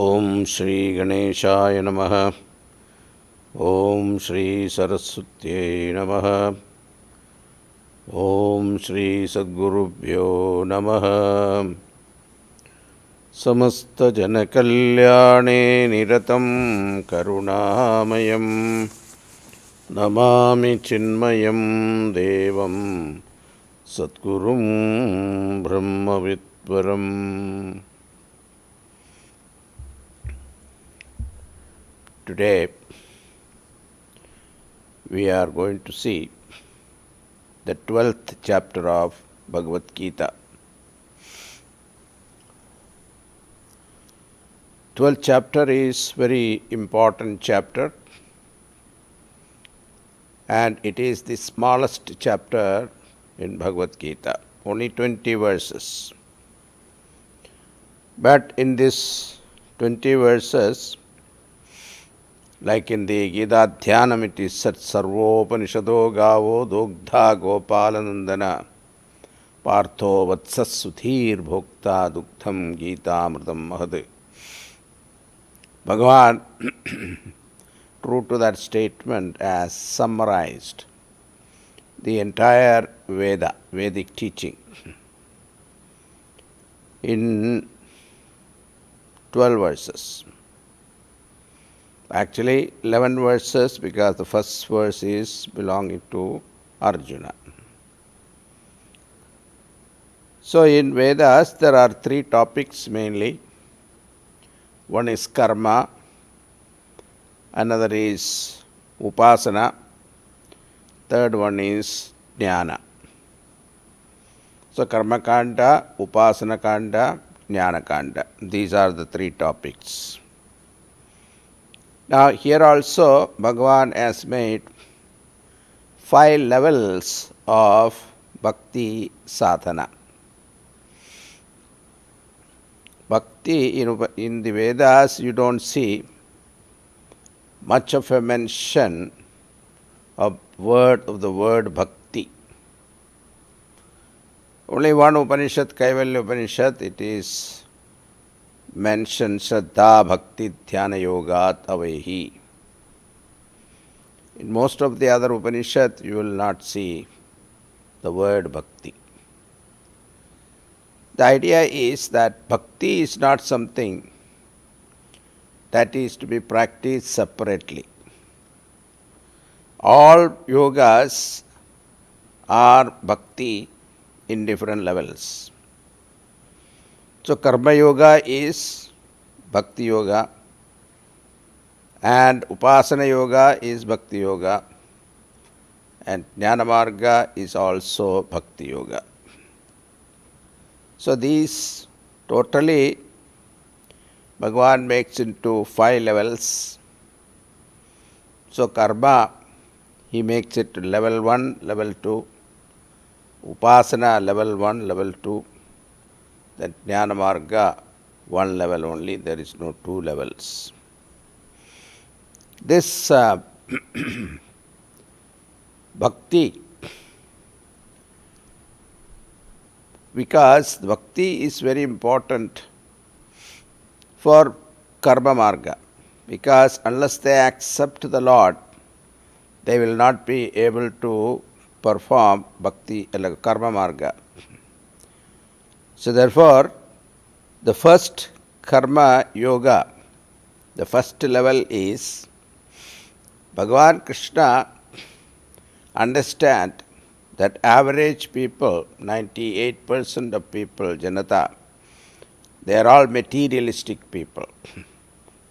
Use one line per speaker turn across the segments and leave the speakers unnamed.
ಓಂ ಶ್ರೀ ಗಣೇಶಾಯ ನಮಃ. ಓಂ ಶ್ರೀ ಸರಸ್ವತ್ಯೈ ನಮಃ. ಓಂ ಶ್ರೀ ಸದ್ಗುರುಭ್ಯೋ ನಮಃ. ಸಮಸ್ತಜನಕಲ್ಯಾಣೇ ನಿರತಂ ಕರುಣಾಮಯಂ ನಮಾಮಿ ಚಿನ್ಮಯಂ ದೇವಂ ಸದ್ಗುರುಂ ಬ್ರಹ್ಮವಿದ್ವರಂ. Today we are going to see the 12th chapter of Bhagavad Gītā. 12th chapter is very important chapter, and it is the smallest chapter in Bhagavad Gītā, only 20 verses. But in this 20 verses, like in the Gītā Dhyanam, it is said, Sarvopanishado gavo dogdha gopalanandana partho vatsas suthir bhokta dugdham Gītāmritam mahad. Bhagavan, true to that statement, has summarized the entire Vedic teaching in 12 verses. Actually 11 verses, because the first verse is belonging to Arjuna. So in Vedas there are three topics mainly. One is karma, another is upasana, third one is jnana. So karma kanda, upasana kanda, jnana kanda, these are the three topics. Now here also Bhagavan has made 5 levels of bhakti sadhana. Bhakti in the Vedas you don't see much of a mention of the word bhakti. Only one Upanishad, Kaivalya Upanishad, it is mentioned Shraddha Bhakti Dhyana Yogat Avehi. In most of the other Upanishad you will not see the word bhakti. The idea is that bhakti is not something that is to be practiced separately. All yogas are bhakti in different levels. So karma yoga is bhakti yoga, and upasana yoga is bhakti yoga, and jnana marga is also bhakti yoga. So these totally Bhagavan makes into 5 levels. So karma, he makes it level 1, level 2, upasana level 1, level 2, then jnana marga 1 level only, there is no 2 levels. This bhakti, because bhakti is very important for karma marga, because unless they accept the Lord, they will not be able to perform bhakti karma marga. So therefore, the first karma yoga, the first level is Bhagavan Krishna understand that average people, 98% of people, Janata, they are all materialistic people.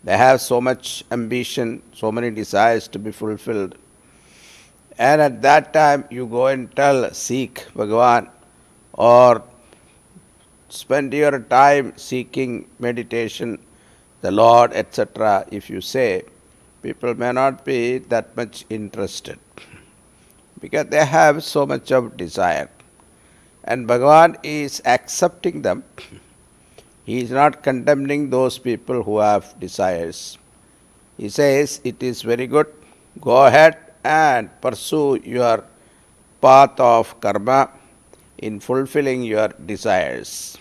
They have so much ambition, so many desires to be fulfilled. And at that time you go and seek Bhagavan, or spend your time seeking meditation, the Lord, etc. If you say, people may not be that much interested, because they have so much of desire. And Bhagavan is accepting them. He is not condemning those people who have desires. He says, it is very good, go ahead and pursue your path of karma in fulfilling your desires.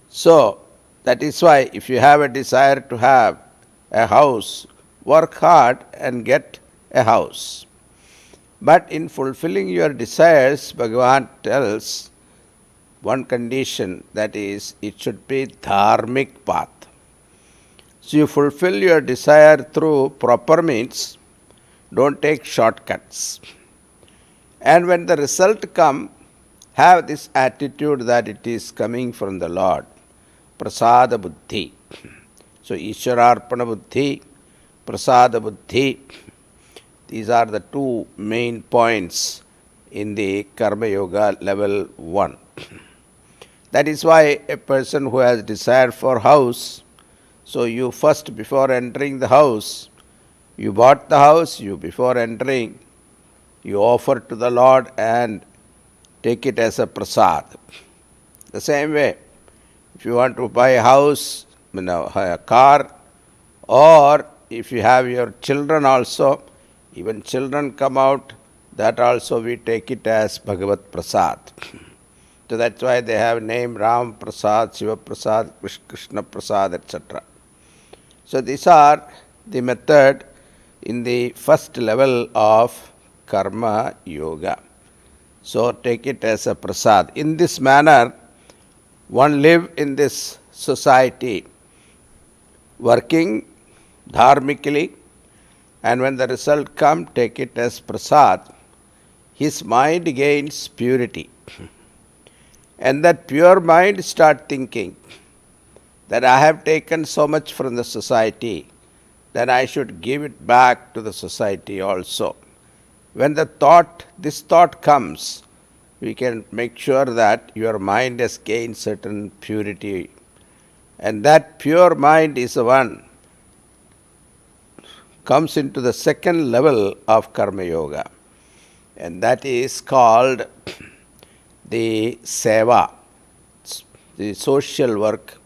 So, That is why if you have a desire to have a house, work hard and get a house. But in fulfilling your desires, Bhagavan tells one condition, that is, it should be dharmic path. So you fulfill your desire through proper means, don't take shortcuts. And when the result come, have this attitude that it is coming from the Lord. Prasada buddhi. So Ishwararpana buddhi, prasada buddhi. These are the two main points in the Karma Yoga level 1. That is why a person who has desire for house, so you first, before entering the house, you bought the house, you before entering, you offer to the Lord and take it as a prasad. The same way, if you want to buy a house, a car, or if you have your children also, even children come out, that also we take it as Bhagavat Prasad. So that's why they have name Ram Prasad, Shiva Prasad, Krishna Prasad, etc. So these are the method in the first level of Karma Yoga. So take it as a prasad. In this manner, one live in this society, working dharmically, and when the result come, take it as prasad. His mind gains purity. And that pure mind start thinking that I have taken so much from the society, then I should give it back to the society also. When this thought comes, we can make sure that your mind has gained certain purity. And that pure mind is the one comes into the second level of Karma Yoga. And that is called the seva, the social work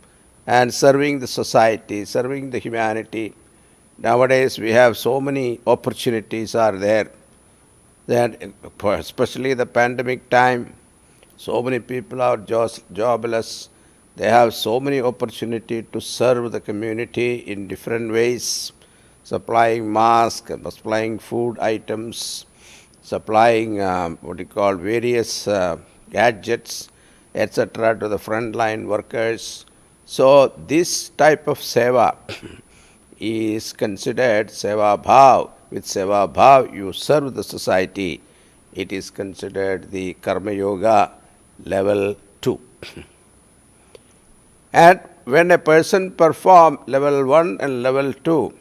and serving the society, serving the humanity. Nowadays we have so many opportunities are there, that especially the pandemic time, so many people are jobless. They have so many opportunities to serve the community in different ways, supplying masks, supplying food items, supplying various gadgets, etc. to the frontline workers. So this type of seva is considered seva bhav. With seva bhav you serve the society. It is considered the Karma Yoga level 2. And when a person perform level 1 and level 2,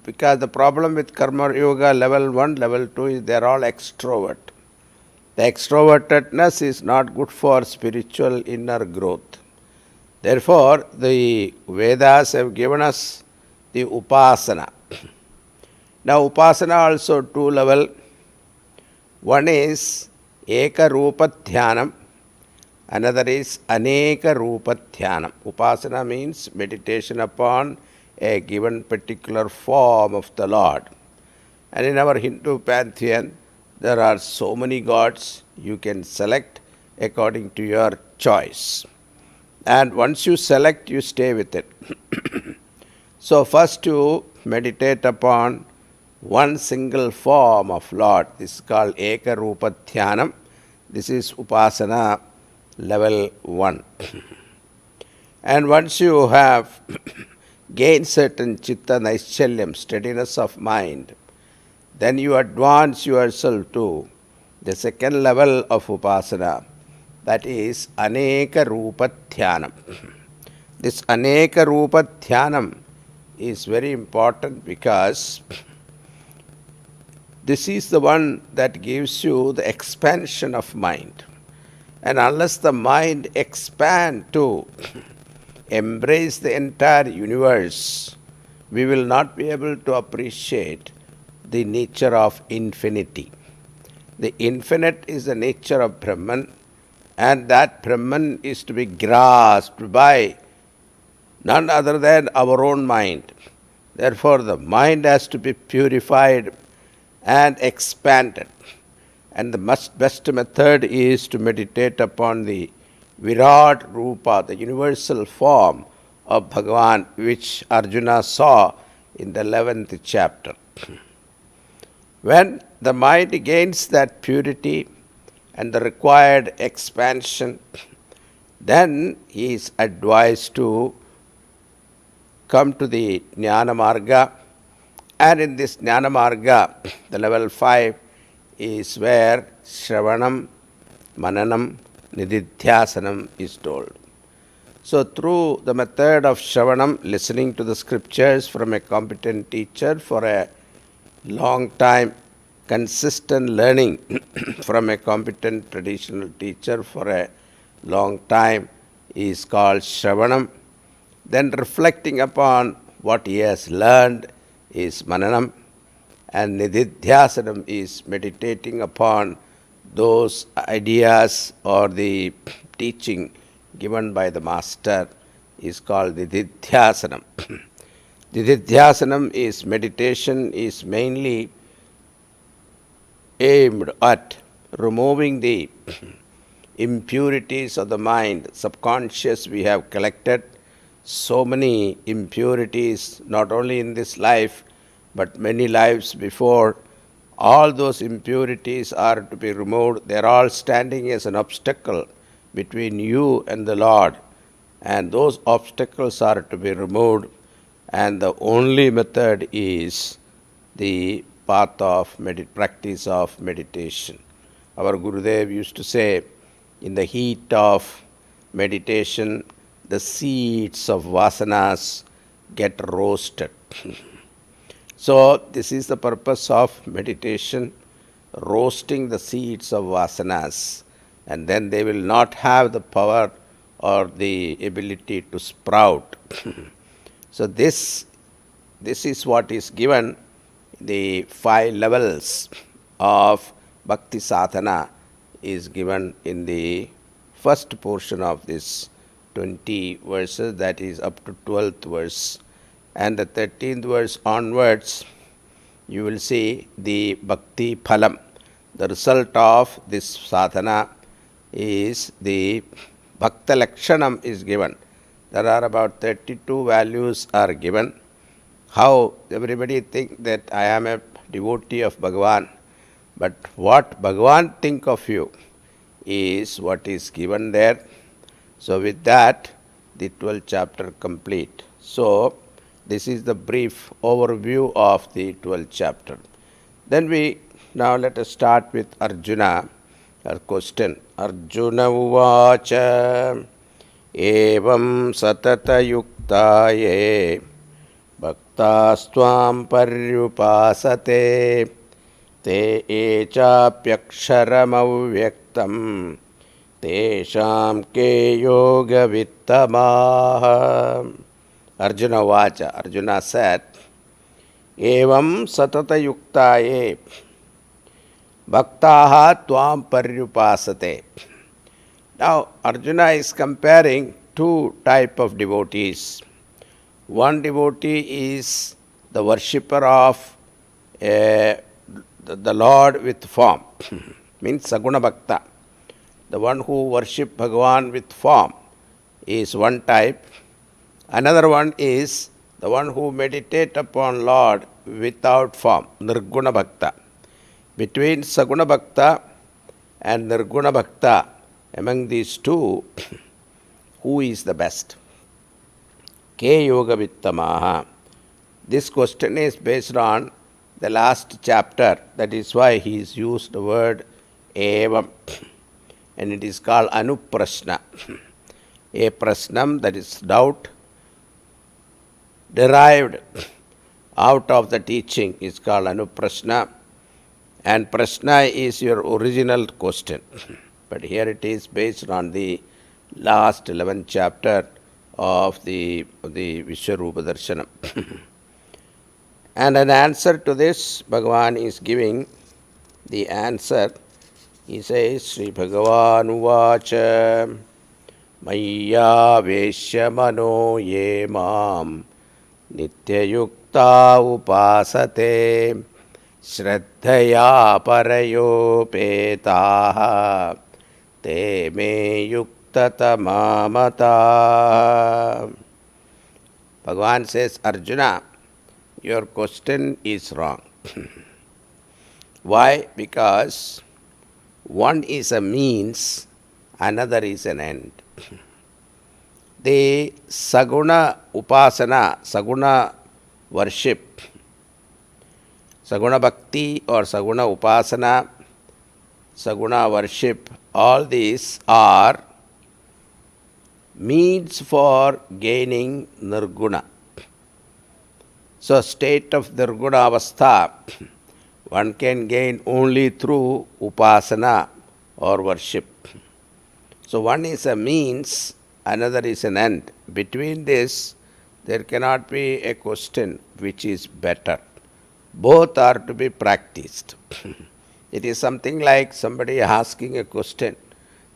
because the problem with Karma Yoga level 1, level 2 is they are all extrovert. The extrovertedness is not good for spiritual inner growth. Therefore, the Vedas have given us the Upasana. Now, Upasana also 2 level. One is Eka Rupa Dhyanam, another is Aneka Rupa Dhyanam. Upasana means meditation upon a given particular form of the Lord. And in our Hindu pantheon, there are so many gods, you can select according to your choice. And once you select, you stay with it. So first you meditate upon one single form of Lord. This is called Eka Rupa Dhyanam. This is Upasana level 1. And once you have gained certain Chitta Naischalyam, steadiness of mind, then you advance yourself to the second level of Upasana, that is Aneka Rupa Dhyanam. This Aneka Rupa Dhyanam is very important because this is the one that gives you the expansion of mind. And unless the mind expands to embrace the entire universe, we will not be able to appreciate the nature of infinity. The infinite is the nature of Brahman, and that Brahman is to be grasped by none other than our own mind. Therefore, the mind has to be purified and expanded. And the best method is to meditate upon the Virat Rupa, the universal form of Bhagavan, which Arjuna saw in the 11th chapter. When the mind gains that purity and the required expansion, then he is advised to come to the Jnana Marga. And in this Jnana Marga, the level 5 is where Shravanam, Mananam, Nididhyasanam is told. So through the method of Shravanam, listening to the scriptures from a competent teacher for a long time, consistent learning from a competent traditional teacher for a long time is called Shravanam. Then reflecting upon what he has learned is Mananam, and Nididhyasanam is meditating upon those ideas or the teaching given by the master is called Nididhyasanam. Nididhyasanam is meditation is mainly aimed at removing the impurities of the mind, subconscious we have collected so many impurities, not only in this life, but many lives before. All those impurities are to be removed. They are all standing as an obstacle between you and the Lord. And those obstacles are to be removed. And the only method is the path of practice of meditation. Our Gurudev used to say, in the heat of meditation, the seeds of vasanas get roasted. So this is the purpose of meditation, roasting the seeds of vasanas, and then they will not have the power or the ability to sprout. So this is what is given, the 5 levels of bhakti sadhana is given in the first portion of this 20 verses, that is up to 12th verse. And the 13th verse onwards, you will see the bhakti phalam. The result of this sadhana is the bhakta lakshanam is given. There are about 32 values are given. How everybody think that I am a devotee of Bhagavan, but what Bhagavan think of you is what is given there. So with that, the 12th chapter complete. So this is the brief overview of the 12th chapter. Then now let us start with Arjuna. Our question. Arjuna uvacha evam satata yuktaye bhaktastvām paryupāsate te echāpyaksharam avyaktam teshām ke yoga vittamāha. Arjuna vacha. Arjuna said, evam satata yuktaye bhaktaha tvam paryupasate. Now Arjuna is comparing 2 types of devotees. One devotee is the worshipper of the Lord with form, means Saguna Bhakta. The one who worships Bhagavan with form is one type. Another one is the one who meditates upon Lord without form, Nirguna Bhakta. Between Saguna Bhakta and Nirguna Bhakta, among these two, who is the best? Ke yoga vittamaha. This question is based on the last chapter. That is why he has used the word evam. And it is called anuprashna. A prasnam, that is doubt, derived out of the teaching is called anuprashna. And prashna is your original question. But here it is based on the last 11th chapter of the Vishwarupa Darshanam. And an answer to this, Bhagavan is giving the answer. He says, Sri Bhagavan uvacha maya veshya mano ye mam nityayukta upasate shraddhaya parayopetaha te me yuktata mamata. Bhagavan says, Arjuna, your question is wrong. Why? Because one is a means, another is an end. The Saguna Upasana, Saguna worship, Saguna Bhakti or Saguna Upasana, Saguna worship, all these are means for gaining Nirguna. So, state of Nirguna Avastha, one can gain only through Upasana or worship. So, one is a means, another is an end. Between this, there cannot be a question which is better. Both are to be practiced. It is something like somebody asking a question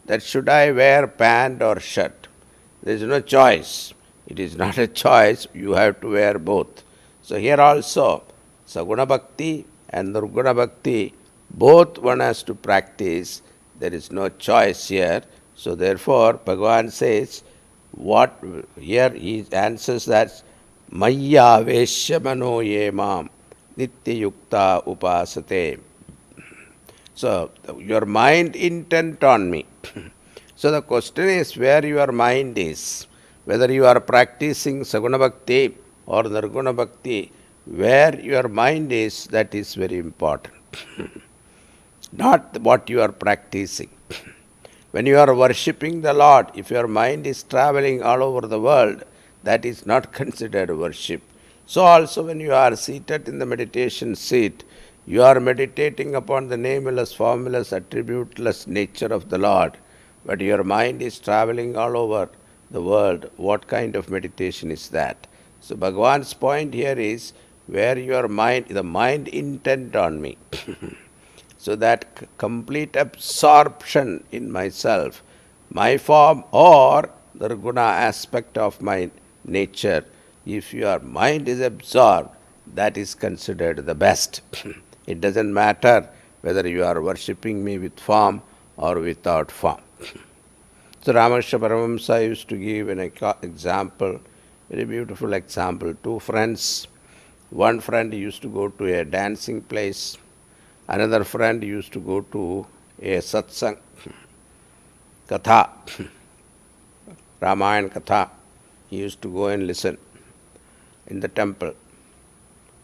that should I wear pant or shirt? There is no choice. It is not a choice. You have to wear both. So here also, Saguna Bhakti and Nirguna Bhakti, both one has to practice. There is no choice here. So therefore, Bhagavan says, what here he answers that Maya Veshya Mano Ye Mam Nitya Yukta Upasate. So your mind intent on me. So the question is where your mind is. Whether you are practicing Saguna Bhakti or Nirguna Bhakti, where your mind is, that is very important. Not what you are practicing. When you are worshipping the Lord, if your mind is traveling all over the world, that is not considered worship. So also when you are seated in the meditation seat, you are meditating upon the nameless, formless, attributeless nature of the Lord, but your mind is traveling all over the world. What kind of meditation is that? So Bhagavan's point here is where your mind, the mind intent on me. So that complete absorption in myself, my form or the guna aspect of my nature, if your mind is absorbed, that is considered the best. It doesn't matter whether you are worshipping me with form or without form. So Ramakrishna Paramahamsa used to give an example, very beautiful example. Two friends, one friend used to go to a dancing place, another friend used to go to a satsang, katha, Ramayana katha. He used to go and listen in the temple.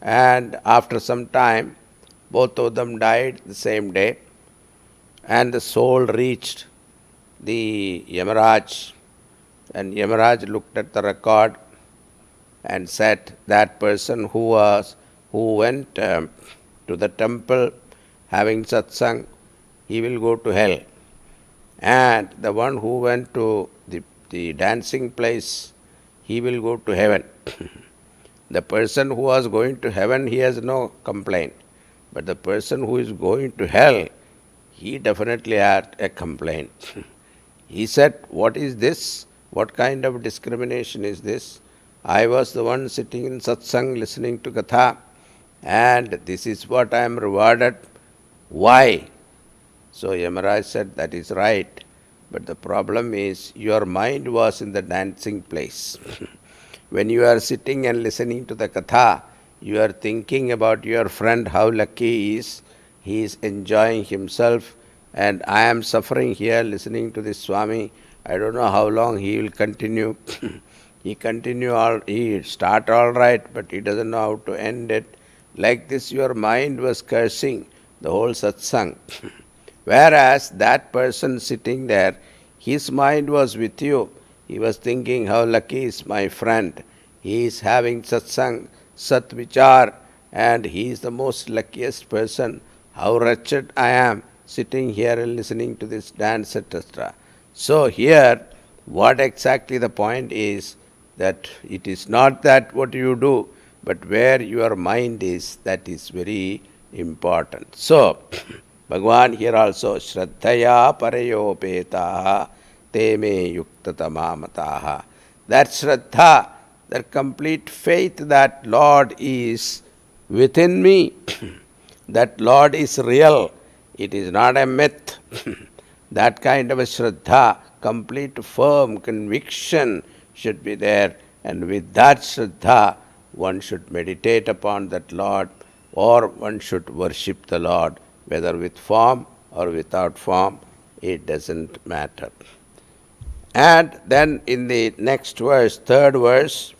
And after some time, both of them died the same day, and the soul reached the Yamaraj, and Yamaraj looked at the record and said that person who went to the temple having satsang, he will go to hell. And the one who went to the dancing place, he will go to heaven. The person who was going to heaven, he has no complaint. But the person who is going to hell, he definitely had a complaint. He said, what is this? What kind of discrimination is this? I was the one sitting in satsang listening to katha, and this is what I am rewarded. Why? So Yamaraj said, that is right. But the problem is, your mind was in the dancing place. When you are sitting and listening to the katha, you are thinking about your friend, how lucky he is enjoying himself, and I am suffering here listening to this Swami. I don't know how long he will continue. He start all right, but he doesn't know how to end it. Like this, your mind was cursing the whole satsang. Whereas that person sitting there, his mind was with you. He was thinking, how lucky is my friend. He is having satsang, sat vichar, and he is the most luckiest person. How wretched I am sitting here and listening to this dance, etc. So here, what exactly the point is, that it is not that what you do, but where your mind is, that is very important. So, Bhagavan here also, Shraddhaya parayopetaha te me yuktatamamataha. That Shraddha, that complete faith that Lord is within me, that Lord is real, it is not a myth. That kind of a Shraddha, complete firm conviction should be there, and with that Shraddha, one should meditate upon that Lord, or one should worship the Lord, whether with form or without form, it doesn't matter. And then in the next verse, third verse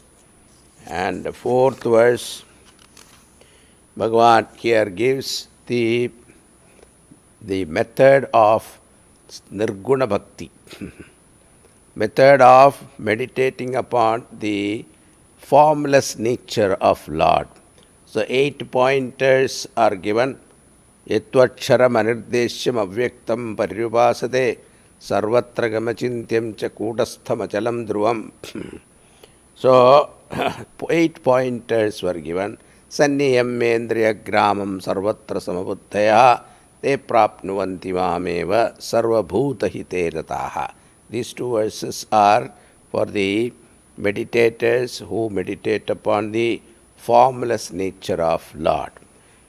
and the fourth verse, Bhagavan here gives the method of Nirguna Bhakti, method of meditating upon the formless nature of Lord. So 8 pointers are given. Yatvaksharam anirdeshyam avyaktam paryupasate sarvatra gamachintyam cha kudastham achalam dhruvam. So 8 pointers were given. Sanniyam mendriya gramam sarvatra samabuddhaya te prapnuvanti mameva sarvabhuta hite rataha. These 2 verses are for the meditators who meditate upon the formless nature of Lord.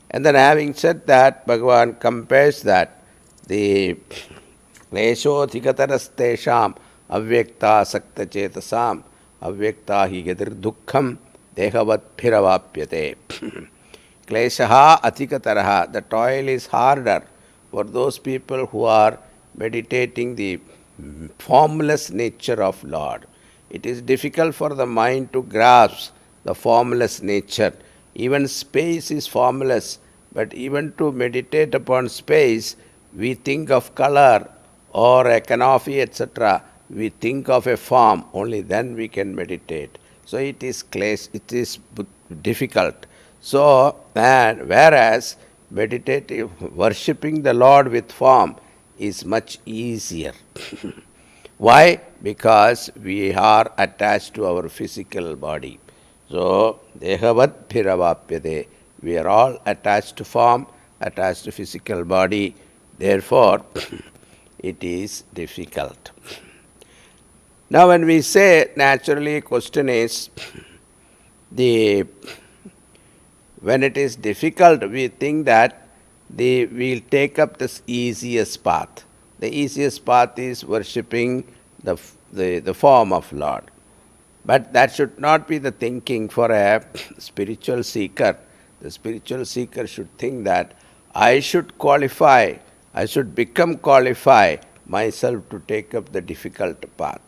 And then having said that, Bhagavan compares that the kleshodhikatarastesham avyakta sakta chetasam avyakta hi gadir dukkham dehavat phiravapyate. Kleshaha athikataraha, the toil is harder for those people who are meditating the formless nature of Lord. It is difficult for the mind to grasp the formless nature. Even space is formless, but even to meditate upon space, we think of color or a canopy, etc. We think of a form, only then we can meditate. So it is difficult. So, and whereas meditative, worshipping the Lord with form is much easier. Why? Because we are attached to our physical body. So, dehavat phiravapyate. We are all attached to form, attached to physical body. Therefore, it is difficult. Now, when we say, naturally, question is, when it is difficult, we think that we'll take up this easiest path. The easiest path is worshipping the form of Lord. But that should not be the thinking for a spiritual seeker. The spiritual seeker should think that I should qualify, I should become qualified myself to take up the difficult path.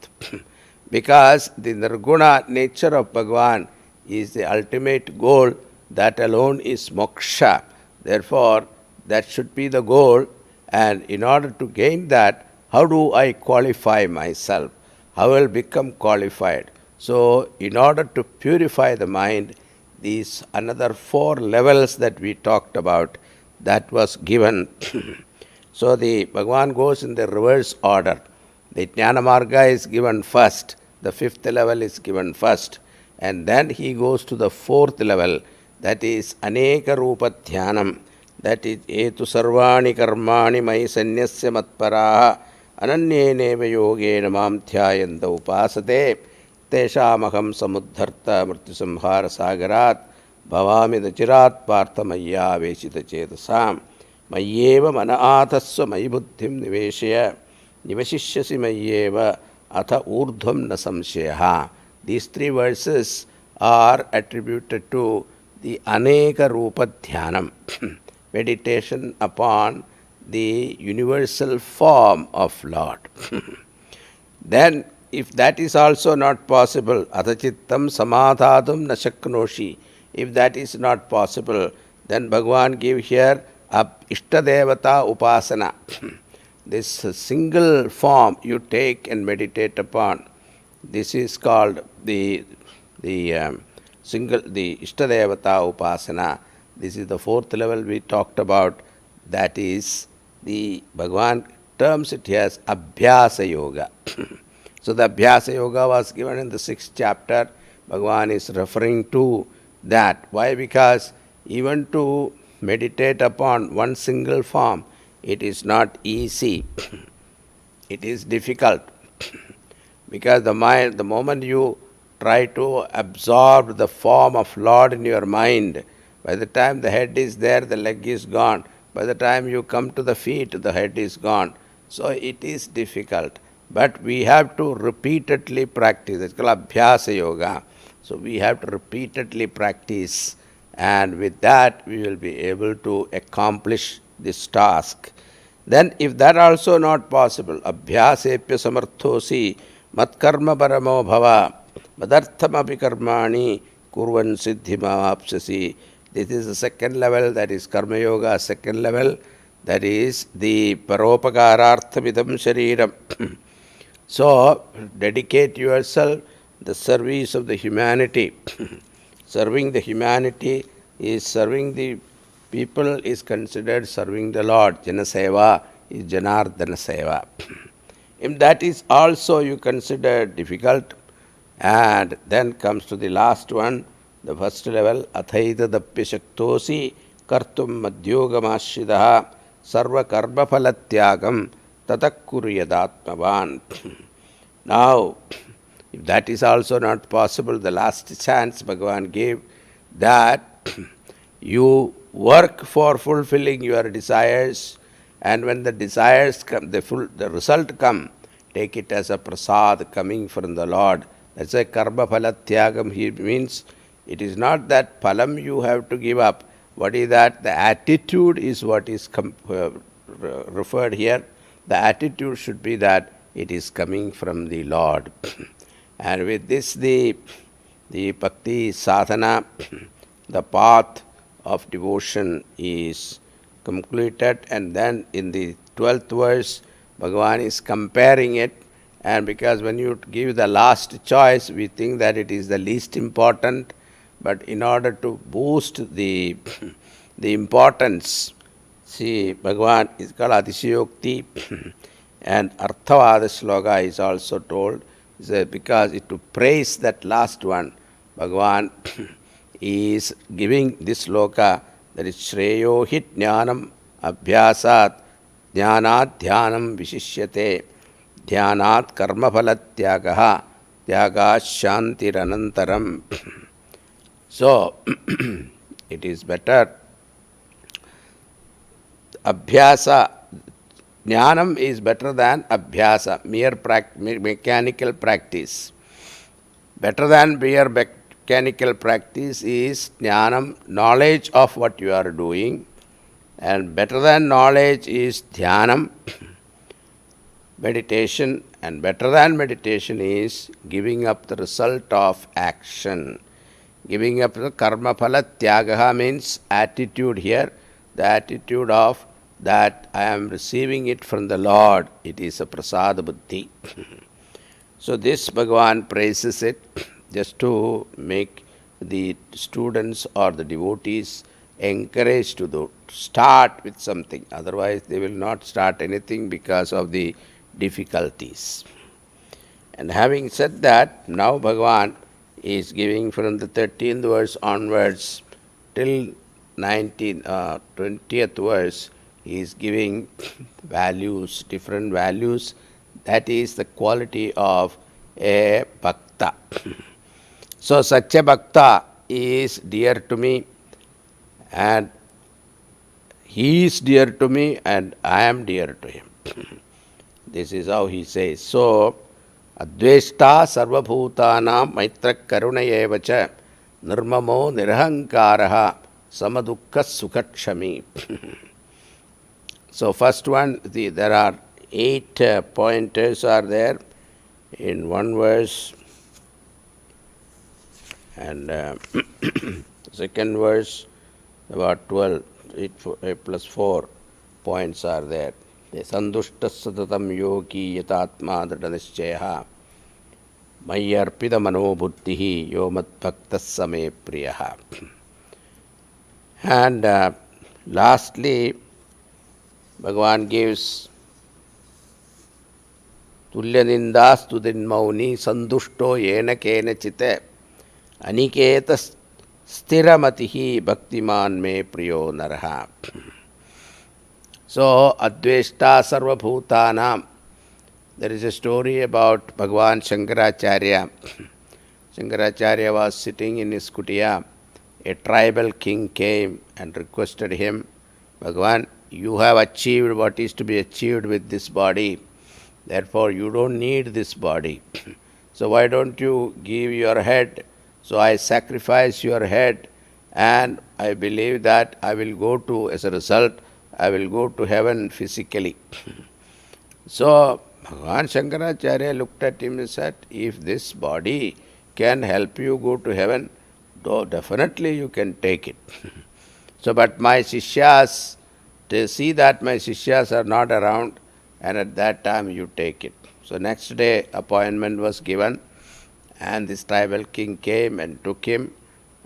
Because the Nirguna nature of Bhagavan is the ultimate goal, that alone is moksha. Therefore, that should be the goal, and in order to gain that, how do I qualify myself? How will I become qualified? So, in order to purify the mind, these another 4 levels that we talked about, that was given. So, the Bhagavan goes in the reverse order. The Jnana Marga is given first, the 5th level is given first, and then he goes to the 4th level, that is Aneka Rupa Dhyanam, that is Etu Sarvani Karmani Mai Sanyasya Matparaha Ananyeneva Yogena Mam Dhyayanta Upasate Teshamaham Samudharta Mrityusamhara Sagarat Bhavami Dachirat Partha Maya Veshita Chetasam Mayeva Manaathasva Mayi Buddhim Niveshya Nivashishyasi Mayeva Atha Urdhvam Nasamsheha. These 3 verses are attributed to the Aneka Rupa Dhyanam, meditation upon the universal form of Lord. Then, if that is also not possible, Adhachittam Samadhadum Nashaknoshi, if that is not possible, then Bhagavan give here Ishtadevata Upasana. This single form you take and meditate upon. This is called the Ishtadevata Upasana. This is the 4th level we talked about. That is the Bhagavan terms it as Abhyasa Yoga. So the Abhyasa Yoga was given in the 6th chapter. Bhagavan is referring to that. Why? Because even to meditate upon one single form, it is not easy. It is difficult. Because the mind, the moment you try to absorb the form of Lord in your mind, by the time the head is there, the leg is gone. By the time you come to the feet, the head is gone. So it is difficult. But we have to repeatedly practice. It's called Abhyasa Yoga. So we have to repeatedly practice, and with that we will be able to accomplish this task. Then if that also not possible, Abhyasepya samarthosi matkarma paramo bhava madarthamapi karmani kurvan siddhimavapsasi. This is the second level, that is Karma Yoga, second level, that is the Paropakararthamidam Shariram. So, dedicate yourself the service of the humanity. Serving the humanity is serving the people, is considered serving the Lord. Janaseva is Janardana Seva. If that is also you consider difficult, and then comes to the last one, the first level, Athaitadapya Shaktosi Kartum Madyogamashridaha Sarva Karma Phalatyagam Tatakuryadatmavan. Now, if that is also not possible, the last chance Bhagavan gave, that you work for fulfilling your desires, and when the desires come, the result come, take it as a prasad coming from the Lord. That's a karma phala tyagam. He means it is not that phalam you have to give up. What is that? The attitude is what is referred here. The attitude should be that it is coming from the Lord. And with this, the bhakti sadhana, the path of devotion is completed. And then in the 12th verse, Bhagavan is comparing it. And because when you give the last choice, we think that it is the least important. But in order to boost the importance, see, Bhagavan is called Adishayokti, and Arthavada Sloka is also told, because to praise that last one, Bhagavan is giving this sloka, that is Shreyo hit jnanam abhyasat jnanat dhyanam vishishyate dhyanat karma phalatyagaha tyagas shantiranantaram. So, it is better. Abhyasa, jnanam is better than abhyasa, mere mechanical practice. Better than mere mechanical practice is jnanam, knowledge of what you are doing. And better than knowledge is dhyanam, meditation. And better than meditation is giving up the result of action. Giving up the karma phala tyagaha means attitude here, the attitude of that I am receiving it from the Lord. It is a prasada buddhi. So this Bhagavan praises it just to make the students or the devotees encouraged to start with something. Otherwise they will not start anything because of the difficulties. And having said that, now Bhagavan is giving from the 13th verse onwards till 20th verse, he is giving values, different values. That is the quality of a bhakta. So such a bhakta is dear to me, and he is dear to me, and I am dear to him. This is how he says. So, Adveshta sarvabhutanam maitra karuna evacha nirmamo nirhankaraha samadukha sukhatshami. So first one, there are 8 pointers are there in one verse, and second verse about 12, 8 plus 4 points are there. Sandushtas satatam yogi yatatma dridhanishchayaha mayyarpida manobuddhihi yo madbhaktas same priyaha. And lastly, Bhagavan gives tulyanindas tudinmauni sandushto yena kena chite aniketa stiramatihi bhaktiman me priyo naraha. So, Adveshta Sarvabhutanam. There is a story about Bhagavan Shankaracharya. Shankaracharya was sitting in his kutiya. A tribal king came and requested him, Bhagavan, you have achieved what is to be achieved with this body. Therefore, you don't need this body. So why don't you give your head? So I sacrifice your head, and I believe that I will go to, as a result, I will go to heaven physically. So Bhagavan Shankaracharya looked at him and said, if this body can help you go to heaven, though definitely you can take it. So, but my Sishyas, to see that my Sishyas are not around, and at that time you take it. So next day appointment was given, and this tribal king came and took him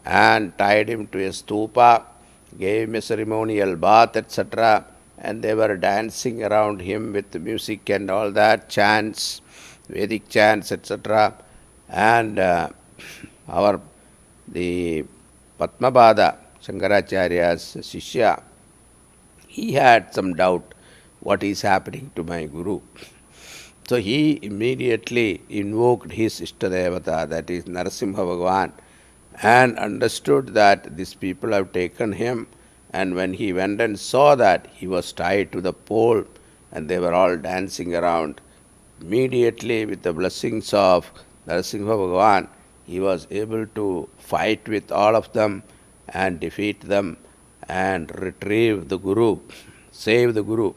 and tied him to a stupa, gave him a ceremonial bath, etc. And they were dancing around him with music and all that, chants, Vedic chants, etc. And the Padmapada, Shankaracharya's Shishya, he had some doubt what is happening to my Guru. So he immediately invoked his Ishtadevata, that is Narasimha Bhagavan, and understood that these people have taken him. And when he went and saw that he was tied to the pole and they were all dancing around, immediately with the blessings of Narasimha Bhagavan, he was able to fight with all of them and defeat them and retrieve the Guru, save the Guru.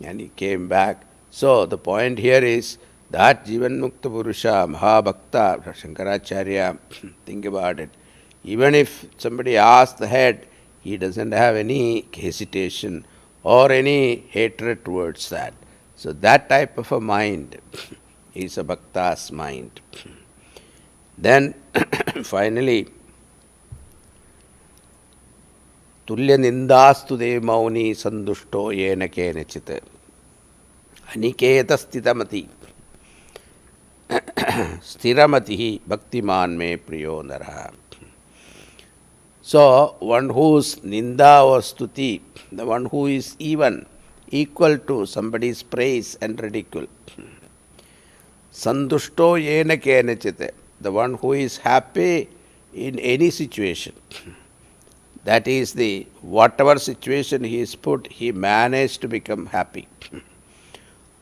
And he came back. So the point here is that Jivan Mukta Purusha, Mahabhakta, Shankaracharya, think about it. Even if somebody asks the head, he doesn't have any hesitation or any hatred towards that. So that type of a mind is a Bhakta's mind. Then finally, Tulya Nindastu De Mauni Sandushto Yena Kenachit Aniketa Stitamati Stiramati Bhaktiman Me Priyo Nara. So, one whose Ninda or Stuti, the one who is even equal to somebody's praise and ridicule. Sandushto Yena Kenachite, the one who is happy in any situation. That is the, whatever situation he is put, he managed to become happy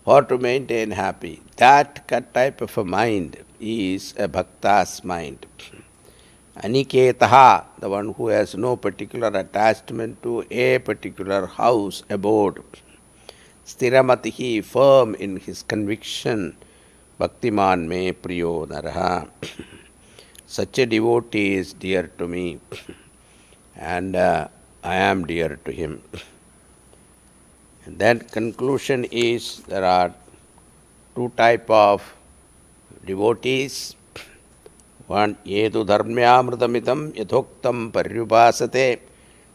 or to maintain happy. That type of a mind is a Bhakta's mind. Aniketaha, the one who has no particular attachment to a particular house, abode. Stiramatihi, firm in his conviction. Bhaktiman me priyo naraha. Such a devotee is dear to me, and I am dear to him. And then conclusion is, there are two type of devotees. One, yedu dharmyamrutamidam yathoktam paryupasate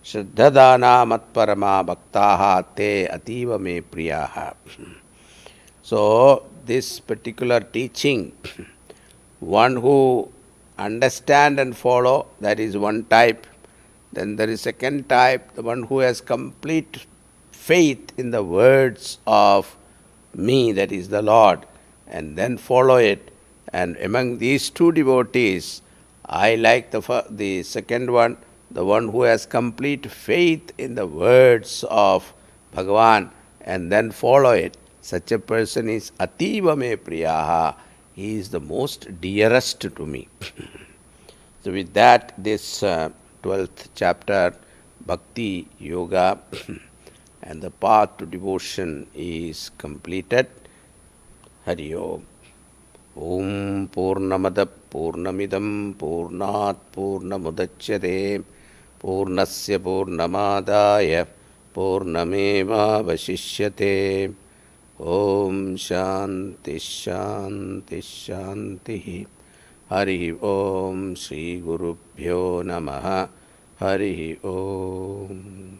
shraddhadana matparama bhaktaha te ativa me priyaha. So, this particular teaching, one who understand and follow, that is one type. Then there is second type, the one who has complete faith in the words of me, that is the Lord, and then follow it. And among these two devotees, I like the second one, the one who has complete faith in the words of Bhagavan and then follow it. Such a person is Ativa Me Priyaha. He is the most dearest to me. So with that, this 12th chapter, Bhakti Yoga and the path to devotion is completed. Hari Om. Om Purnamada Purnamidam Purnat Purnamudachyate Purnasya Purnamadaya Purnameva Vasishyate. Om Shanti Shanti Shanti. Hari Om Shri Gurubhyo Namaha. Hari Om.